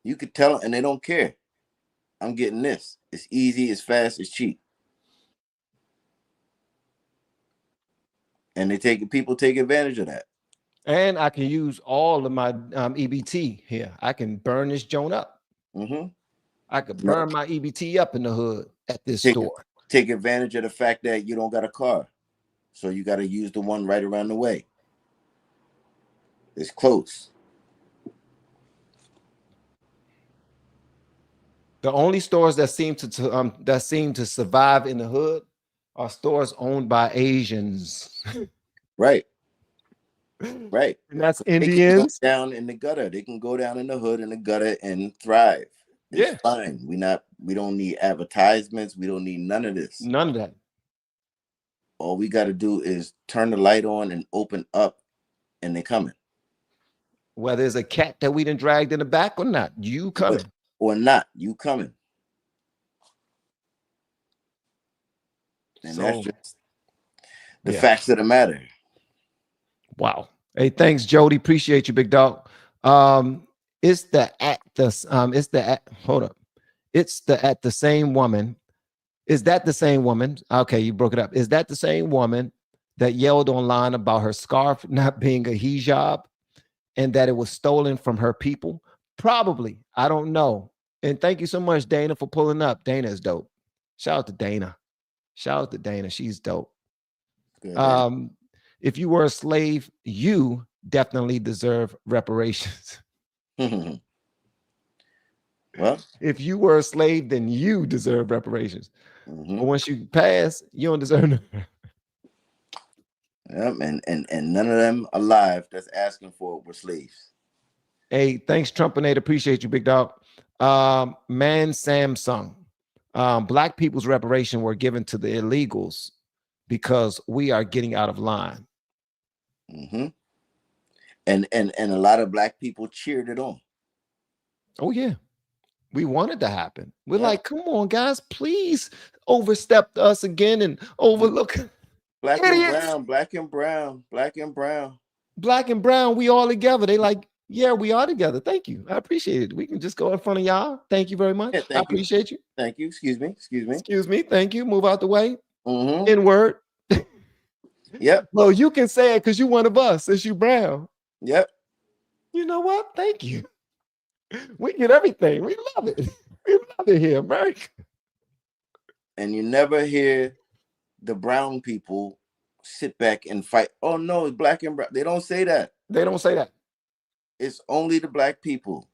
You could tell them and they don't care. I'm getting this. It's easy, it's fast, it's cheap. And people take advantage of that. And I can use all of my EBT here. I can burn this joint up. Mm-hmm. I could burn my EBT up in the hood at this store. Take advantage of the fact that you don't got a car. So you got to use the one right around the way. It's close. The only stores that seem to survive in the hood are stores owned by Asians. Right. Right. And that's Indians. They can go down in the gutter. They can go down in the hood in the gutter and thrive. It's fine. We don't need advertisements. We don't need none of this. None of that. All we got to do is turn the light on and open up, and they're coming. Whether it's a cat that we done dragged in the back or not, you coming. Or not, you coming. And so, that's just the facts of the matter. Wow. Hey, thanks, Jody. Appreciate you, big dog. It's the same woman. Is that the same woman? Okay, you broke it up. Is that the same woman that yelled online about her scarf not being a hijab and that it was stolen from her people? Probably. I don't know. And thank you so much, Dana, for pulling up. Dana is dope. Shout out to Dana. Shout out to Dana. She's dope. Good, if you were a slave, you definitely deserve reparations. Well, If you were a slave, then you deserve reparations. But once you pass, you don't deserve no. Yep, and none of them alive that's asking for it were slaves. Hey, thanks, Trumpinate. Appreciate you, big dog. Man, Samsung. Black people's reparation were given to the illegals because we are getting out of line. And a lot of black people cheered it on. Oh yeah, we want it to happen. We're like, come on, guys, please overstep us again and overlook. Black idiots. and brown, black and brown, black and brown, black and brown. We all together. They like, yeah, we are together. Thank you. I appreciate it. We can just go in front of y'all. Thank you very much. Yeah, I appreciate you. Thank you. Excuse me. Excuse me. Thank you. Move out the way. N-word. Yep. Well, you can say it because you one of us since you brown. Yep. You know what? Thank you. We get everything. We love it. We love it here, America. And you never hear the brown people sit back and fight. Oh no, it's black and brown. They don't say that. They don't say that. It's only the black people.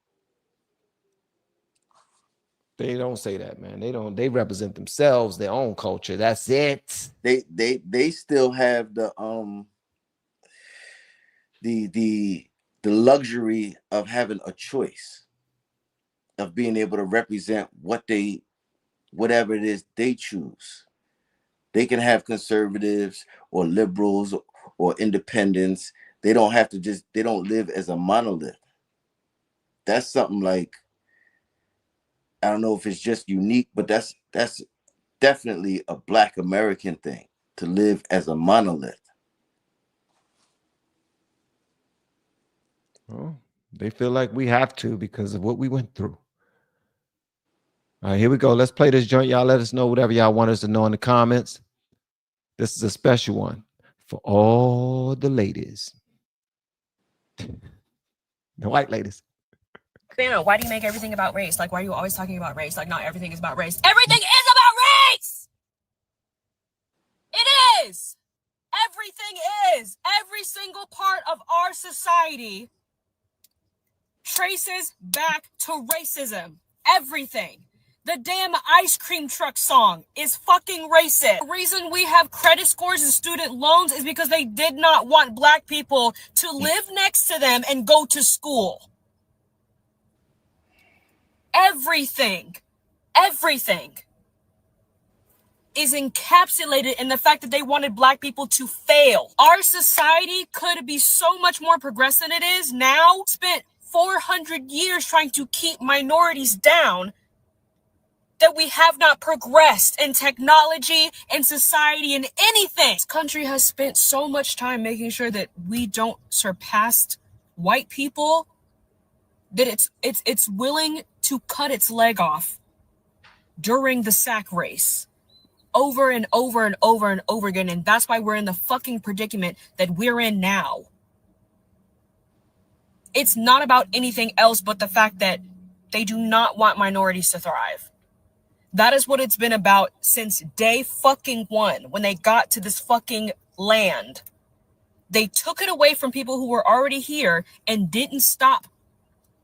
They don't say that, man. They don't. They represent themselves, their own culture. That's it. They still have the luxury of having a choice, of being able to represent whatever it is they choose. They can have conservatives or liberals or independents. They don't have to they don't live as a monolith. That's something like, I don't know if it's just unique, but that's definitely a Black American thing, to live as a monolith. Well, they feel like we have to because of what we went through. All right, here we go. Let's play this joint. Y'all let us know whatever y'all want us to know in the comments. This is a special one for all the ladies. The white ladies. Why do you make everything about race? Like, why are you always talking about race? Like, not everything is about race. Everything is about race! It is! Everything is! Every single part of our society traces back to racism. Everything. The damn ice cream truck song is fucking racist. The reason we have credit scores and student loans is because they did not want black people to live next to them and go to school. Everything is encapsulated in the fact that they wanted black people to fail. Our society could be so much more progressive than it is now. Spent 400 years trying to keep minorities down, that we have not progressed in technology, in society, in anything. This country has spent so much time making sure that we don't surpass white people, that it's willing to cut its leg off during the sack race over and over and over and over again. And that's why we're in the fucking predicament that we're in now. It's not about anything else but the fact that they do not want minorities to thrive. That is what it's been about since day fucking one, when they got to this fucking land. They took it away from people who were already here and didn't stop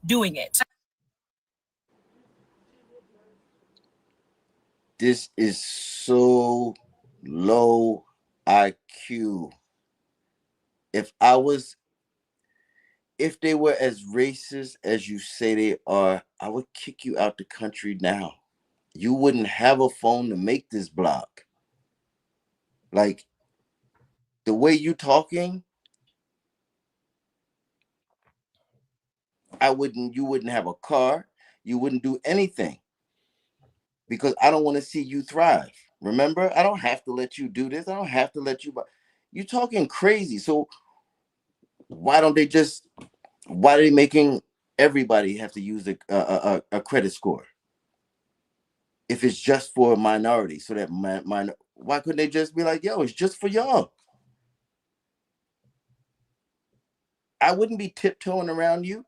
doing it. This is so low IQ. If they were as racist as you say they are, I would kick you out the country now. You wouldn't have a phone to make this block. Like, the way you talking, you wouldn't have a car. You wouldn't do anything, because I don't want to see you thrive. Remember, I don't have to let you do this. I don't have to let you. You're talking crazy. So why are they making everybody have to use a credit score if it's just for a minority? So that why couldn't they just be like, yo, it's just for y'all? I wouldn't be tiptoeing around you.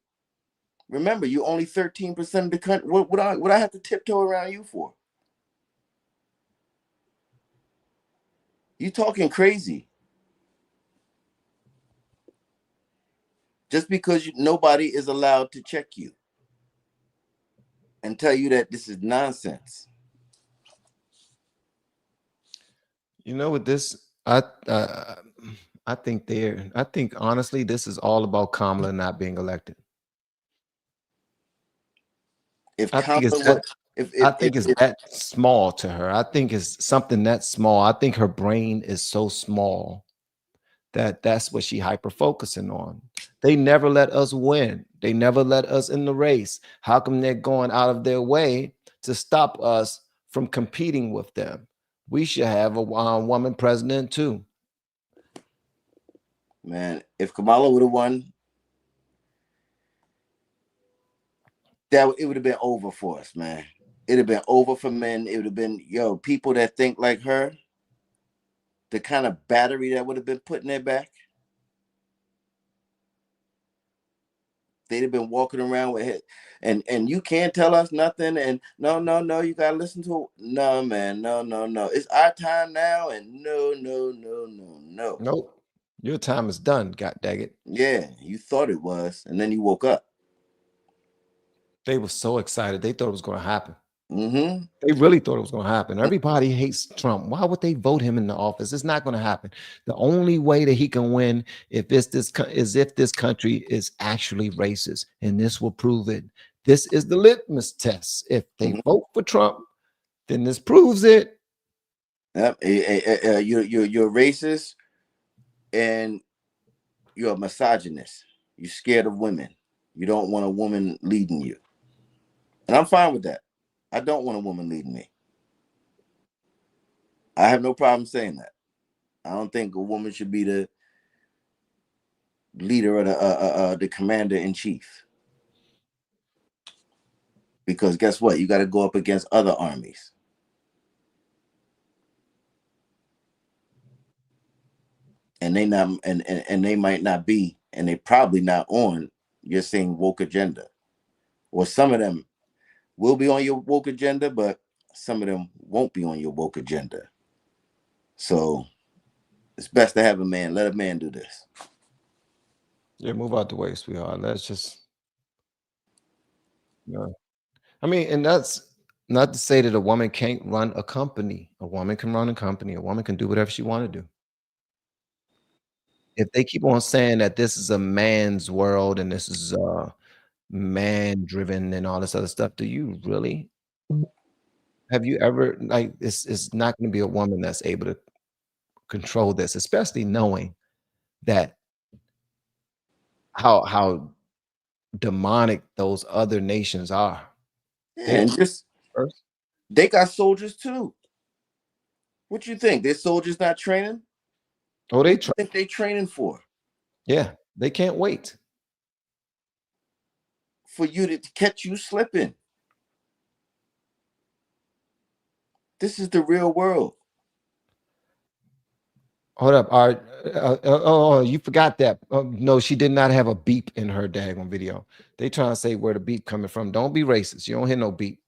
Remember, you're only 13% of the country. What would I have to tiptoe around you for? You talking crazy. Just because nobody is allowed to check you. and tell you that this is nonsense. You know what this? I think I think honestly, this is all about Kamala not being elected. If I think it's Kamala, that. I think it's if that small to her. I think it's something that small. I think her brain is so small that that's what she hyper focusing on. They never let us win. They never let us in the race. How come they're going out of their way to stop us from competing with them? We should have a woman president too. man, if Kamala would have won, that it would have been over for us, man. It'd have been over for men. It would have been, yo, people that think like her, the kind of battery that would have been put in their back. They'd have been walking around with it, and you can't tell us nothing. And no, you gotta listen to it. No, man, no. It's our time now, and no. Nope. Your time is done, god dang it. Yeah, you thought it was, and then you woke up. They were so excited. They thought it was going to happen. Mm-hmm. They really thought it was going to happen. Everybody hates Trump. Why would they vote him in the office? It's not going to happen. The only way that he can win if this country is actually racist, and this will prove it. This is the litmus test. If they vote for Trump, then this proves it. Yep. You're racist, and you're a misogynist. You're scared of women. You don't want a woman leading you, and I'm fine with that. I don't want a woman leading me. I have no problem saying that. I don't think a woman should be the leader or the commander in chief. Because guess what? You got to go up against other armies. And they not and they might not be, and they probably not on your same woke agenda. Or some of them will be on your woke agenda, but some of them won't be on your woke agenda. So it's best to have a man. Let a man do this. Yeah, move out the way, sweetheart. Let's just, I mean, and that's not to say that a woman can't run a company. A woman can run a company. A woman can do whatever she want to do. If they keep on saying that this is a man's world and this is man driven and all this other stuff, do you really? Have you ever, like, it's not going to be a woman that's able to control this, especially knowing that how demonic those other nations are. And just First. they got soldiers too. What you think? Their soldiers not training? Oh, they What do you think they training for? Yeah, they can't wait for you to catch you slipping. This is the real world. Hold up. All right. Oh, you forgot that. No, she did not have a beep in her daggone video. They trying to say where the beep coming from. Don't be racist. You don't hear no beep.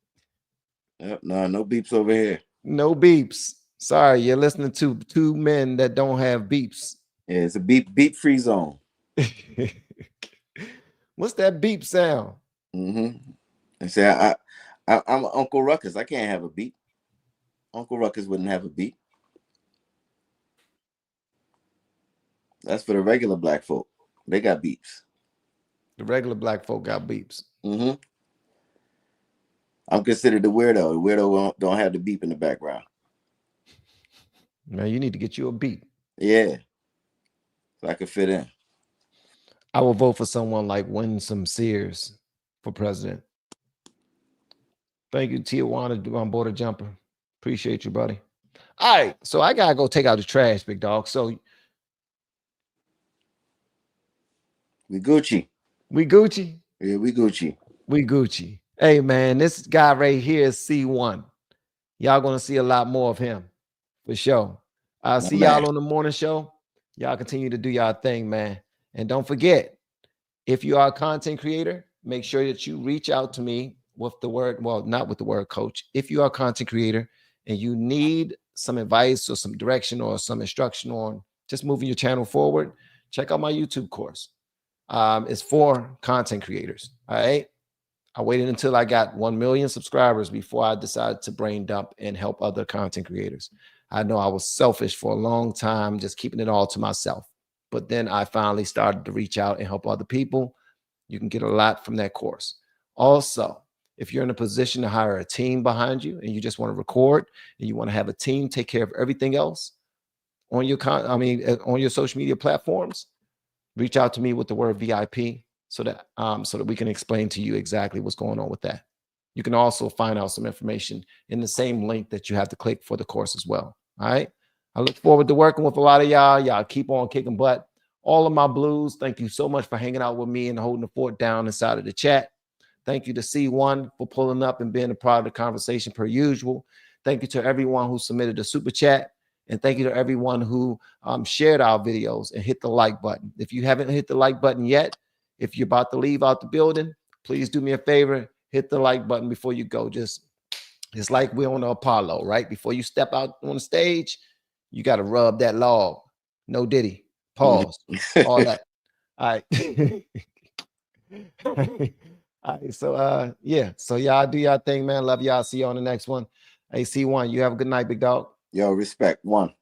Yep, no beeps over here. No beeps. Sorry, you're listening to two men that don't have beeps. Yeah, it's a beep free zone. What's that beep sound? Mm-hmm. And say I'm Uncle Ruckus. I can't have a beep. Uncle Ruckus wouldn't have a beep. That's for the regular black folk. They got beeps. The regular black folk got beeps. Mm-hmm. I'm considered the weirdo. The weirdo don't have the beep in the background. Man, you need to get you a beep. Yeah. So I could fit in. I will vote for someone like Winsome Sears for president. Thank you, Tijuana, on board a jumper. Appreciate you, buddy. All right, so I gotta go take out the trash, big dog. So we Gucci. We Gucci? Yeah, we Gucci. We Gucci. Hey, man, this guy right here is C1. Y'all gonna see a lot more of him for sure. I'll see y'all on the morning show. Y'all continue to do y'all thing, man. And don't forget, if you are a content creator, make sure that you reach out to me with the word, well, not with the word coach. If you are a content creator and you need some advice or some direction or some instruction on just moving your channel forward, check out my YouTube course. It's for content creators. All right. I waited until I got 1 million subscribers before I decided to brain dump and help other content creators. I know I was selfish for a long time, just keeping it all to myself. But then I finally started to reach out and help other people. You can get a lot from that course. Also, if you're in a position to hire a team behind you and you just want to record and you want to have a team take care of everything else on your on your social media platforms, reach out to me with the word VIP so that we can explain to you exactly what's going on with that. You can also find out some information in the same link that you have to click for the course as well. All right. I look forward to working with a lot of y'all. Y'all keep on kicking butt. All of my blues, thank you so much for hanging out with me and holding the fort down inside of the chat. Thank you to C1 for pulling up and being a part of the conversation per usual. Thank you to everyone who submitted a super chat. And thank you to everyone who shared our videos and hit the like button. If you haven't hit the like button yet, if you're about to leave out the building, please do me a favor, hit the like button before you go. It's like we're on the Apollo, right? Before you step out on the stage, you got to rub that log. No diddy. Pause. All that. All right. All right. So yeah. So y'all do y'all thing, man. Love y'all. See you on the next one. Hey, C1, you have a good night, big dog. Yo, respect. One.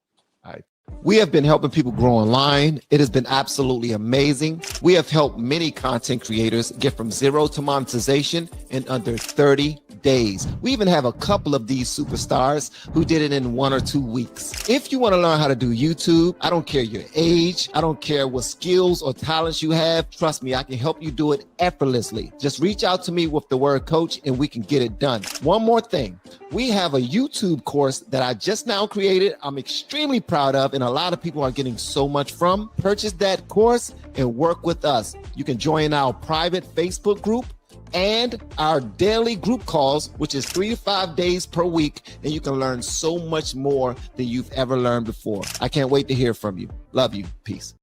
All right. We have been helping people grow online. It has been absolutely amazing. We have helped many content creators get from zero to monetization in under 30 days. We even have a couple of these superstars who did it in 1 or 2 weeks. If you want to learn how to do YouTube, I don't care your age, I don't care what skills or talents you have. Trust me, I can help you do it effortlessly. Just reach out to me with the word coach and we can get it done. One more thing. We have a YouTube course that I just now created. I'm extremely proud of, and a lot of people are getting so much from. Purchase that course and work with us. You can join our private Facebook group and our daily group calls, which is 3 to 5 days per week, and you can learn so much more than you've ever learned before. I can't wait to hear from you. Love you. Peace.